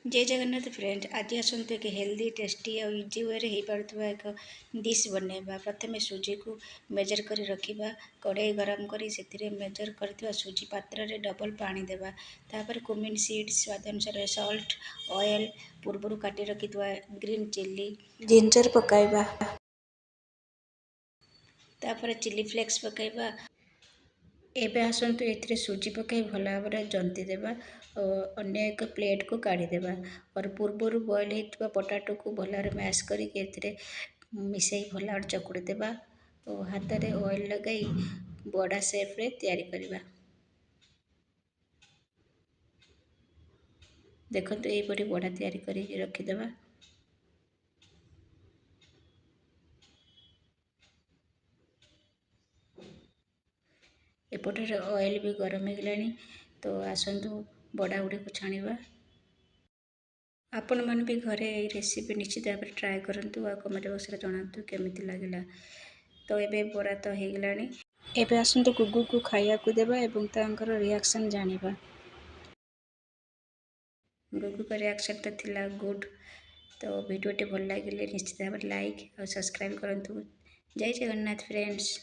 जय जगन्नाथ फ्रेंड आज आसतु एक हेल्दी टेस्टी और इजी वे हो पार एक डिश बनैबा। प्रथम सुजी को मेजर कर रखा, कड़ाई गरम कर मेजर कर सुजी पात्र रे डबल पानी देवा। तापर कुमिन सीड्स स्वाद अनुसार सॉल्ट ऑयल पूर्वर काटी रखि ग्रीन चिल्ली जिंजर पकाइबा। तापर चिली फ्लेक्स पकाइबा। एबे आसतु ए सुजी पकाई भल भाव जंती देवा और अन्य एक प्लेट को काढ़ी देवा और पूर्वर बॉयल होता पोटाटो को भल भाव मैश करके मिसई भल भाव चकुड़ी देवा और हाथ में ऑयल लगाई बड़ा शेप रे तैयारी करवा। देखो यहीपरी बड़ा तैयारी कर रखिदेवा। एपटे ऑयल भी गरम हो गलानी, तो आसतु बड़ा गुड़ी को छाणीबा। आपण मैंने भी घरे रेसिपी निश्चित भाव ट्राए करूँ और कमेंट बॉक्स में जनातु केमिति लागला। तो ये बड़ा तो हो गलानी, एबे आसतु गुगु को खाया को देबा एवं तांकर रिएक्शन जानिबा। गुगु का रिएक्शन तो थिला गुड। तो वीडियो भल लगे निश्चित भाव लाइक और सब्सक्राइब करूँ। जय जगन्नाथ फ्रेंड्स।